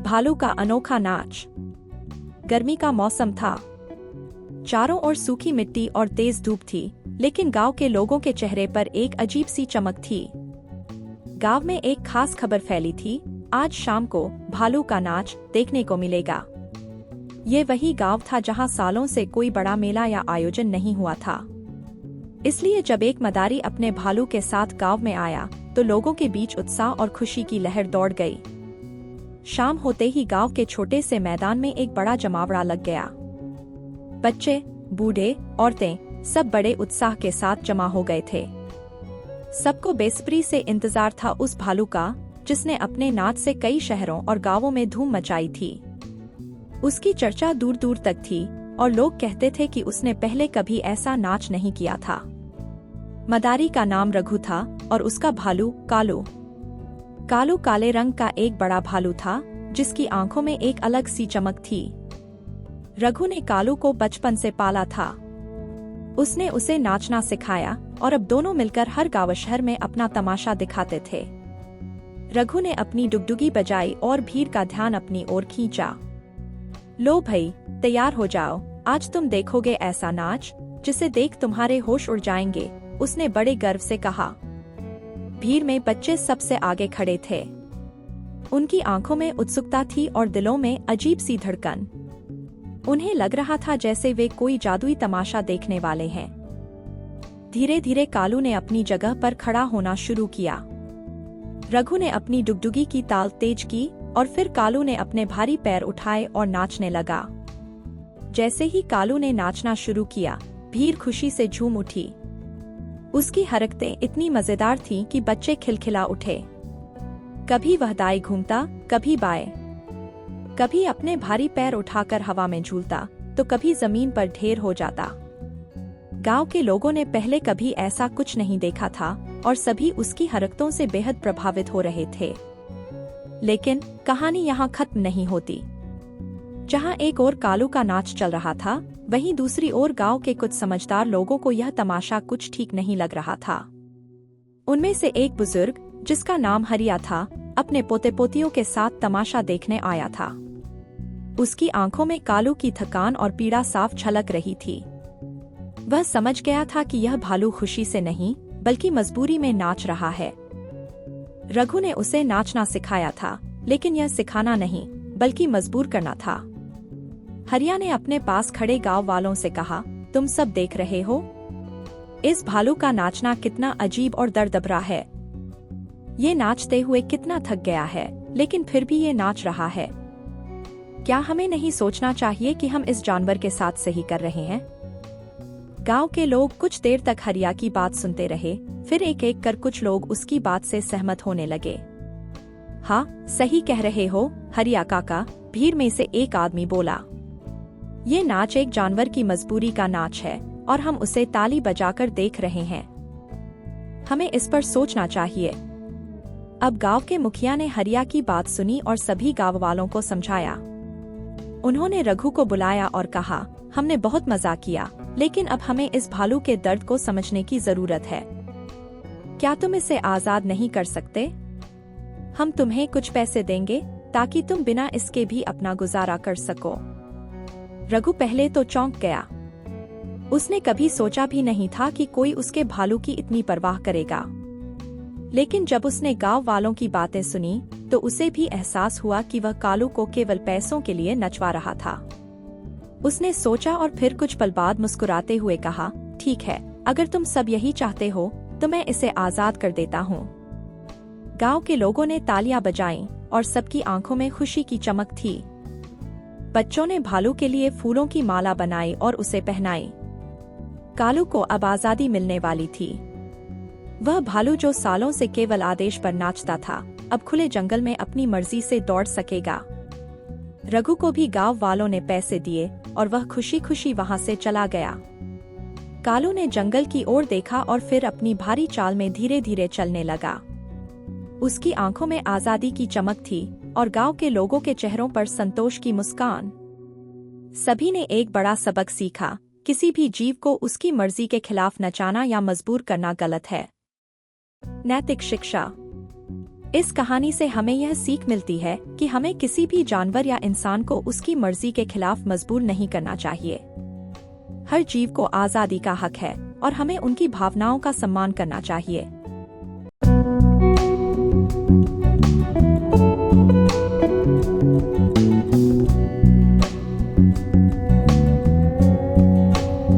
भालू का अनोखा नाच। गर्मी का मौसम था। चारों ओर सूखी मिट्टी और तेज धूप थी, लेकिन गांव के लोगों के चेहरे पर एक अजीब सी चमक थी। गांव में एक खास खबर फैली थी, आज शाम को भालू का नाच देखने को मिलेगा। ये वही गांव था जहां सालों से कोई बड़ा मेला या आयोजन नहीं हुआ था। इसलिए जब एक मदारी अपने भालू के साथ गांव में आया, तो लोगों के बीच उत्साह और खुशी की लहर दौड़ गई। शाम होते ही गांव के छोटे से मैदान में एक बड़ा जमावड़ा लग गया। बच्चे, बूढ़े, औरतें सब बड़े उत्साह के साथ जमा हो गए थे। सबको बेसब्री से इंतजार था उस भालू का, जिसने अपने नाच से कई शहरों और गांवों में धूम मचाई थी। उसकी चर्चा दूर दूर तक थी और लोग कहते थे कि उसने पहले कभी ऐसा नाच नहीं किया था। मदारी का नाम रघु था और उसका भालू कालू। कालू काले रंग का एक बड़ा भालू था, जिसकी आंखों में एक अलग सी चमक थी। रघु ने कालू को बचपन से पाला था। उसने उसे नाचना सिखाया और अब दोनों मिलकर हर गांव शहर में अपना तमाशा दिखाते थे। रघु ने अपनी डुगडुगी बजाई और भीड़ का ध्यान अपनी ओर खींचा। लो भई, तैयार हो जाओ, आज तुम देखोगे ऐसा नाच जिसे देख तुम्हारे होश उड़ जाएंगे, उसने बड़े गर्व से कहा। भीड़ में बच्चे सबसे आगे खड़े थे। उनकी आंखों में उत्सुकता थी और दिलों में अजीब सी धड़कन। उन्हें लग रहा था जैसे वे कोई जादुई तमाशा देखने वाले हैं। धीरे धीरे कालू ने अपनी जगह पर खड़ा होना शुरू किया। रघु ने अपनी डुगडुगी की ताल तेज की और फिर कालू ने अपने भारी पैर उठाए और नाचने लगा। जैसे ही कालू ने नाचना शुरू किया, भीड़ खुशी से झूम उठी। उसकी हरकतें इतनी मजेदार थीं कि बच्चे खिलखिला उठे। कभी वह दाएं घूमता, कभी बाएं, कभी अपने भारी पैर उठाकर हवा में झूलता, तो कभी जमीन पर ढेर हो जाता। गांव के लोगों ने पहले कभी ऐसा कुछ नहीं देखा था और सभी उसकी हरकतों से बेहद प्रभावित हो रहे थे। लेकिन कहानी यहाँ खत्म नहीं होती। जहाँ एक ओर कालू का नाच चल रहा था, वहीं दूसरी ओर गांव के कुछ समझदार लोगों को यह तमाशा कुछ ठीक नहीं लग रहा था। उनमें से एक बुजुर्ग, जिसका नाम हरिया था, अपने पोते पोतियों के साथ तमाशा देखने आया था। उसकी आंखों में कालू की थकान और पीड़ा साफ झलक रही थी। वह समझ गया था कि यह भालू खुशी से नहीं, बल्कि मजबूरी में नाच रहा है। रघु ने उसे नाचना सिखाया था, लेकिन यह सिखाना नहीं, बल्कि मजबूर करना था। हरिया ने अपने पास खड़े गांव वालों से कहा, तुम सब देख रहे हो, इस भालू का नाचना कितना अजीब और दर्दभरा है। ये नाचते हुए कितना थक गया है, लेकिन फिर भी ये नाच रहा है। क्या हमें नहीं सोचना चाहिए कि हम इस जानवर के साथ सही कर रहे हैं? गांव के लोग कुछ देर तक हरिया की बात सुनते रहे, फिर एक एक कर कुछ लोग उसकी बात से सहमत होने लगे। हाँ, सही कह रहे हो हरिया काका, भीड़ में से एक आदमी बोला। ये नाच एक जानवर की मजबूरी का नाच है और हम उसे ताली बजाकर देख रहे हैं। हमें इस पर सोचना चाहिए। अब गांव के मुखिया ने हरिया की बात सुनी और सभी गांव वालों को समझाया। उन्होंने रघु को बुलाया और कहा, हमने बहुत मजा किया, लेकिन अब हमें इस भालू के दर्द को समझने की जरूरत है। क्या तुम इसे आजाद नहीं कर सकते? हम तुम्हें कुछ पैसे देंगे ताकि तुम बिना इसके भी अपना गुजारा कर सको। रघु पहले तो चौंक गया। उसने कभी सोचा भी नहीं था कि कोई उसके भालू की इतनी परवाह करेगा। लेकिन जब उसने गांव वालों की बातें सुनी, तो उसे भी एहसास हुआ कि वह कालू को केवल पैसों के लिए नचवा रहा था। उसने सोचा और फिर कुछ पल बाद मुस्कुराते हुए कहा, ठीक है, अगर तुम सब यही चाहते हो तो मैं इसे आजाद कर देता हूँ। गांव के लोगों ने तालियां बजाईं और सबकी आंखों में खुशी की चमक थी। बच्चों ने भालू के लिए फूलों की माला बनाई और उसे पहनाई। कालू को अब आजादी मिलने वाली थी। वह भालू जो सालों से केवल आदेश पर नाचता था, अब खुले जंगल में अपनी मर्जी से दौड़ सकेगा। रघु को भी गांव वालों ने पैसे दिए और वह खुशी खुशी वहां से चला गया। कालू ने जंगल की ओर देखा और फिर अपनी भारी चाल में धीरे धीरे चलने लगा। उसकी आंखों में आजादी की चमक थी और गांव के लोगों के चेहरों पर संतोष की मुस्कान। सभी ने एक बड़ा सबक सीखा, किसी भी जीव को उसकी मर्जी के खिलाफ नचाना या मजबूर करना गलत है। नैतिक शिक्षा। इस कहानी से हमें यह सीख मिलती है कि हमें किसी भी जानवर या इंसान को उसकी मर्जी के खिलाफ मजबूर नहीं करना चाहिए। हर जीव को आज़ादी का हक है और हमें उनकी भावनाओं का सम्मान करना चाहिए।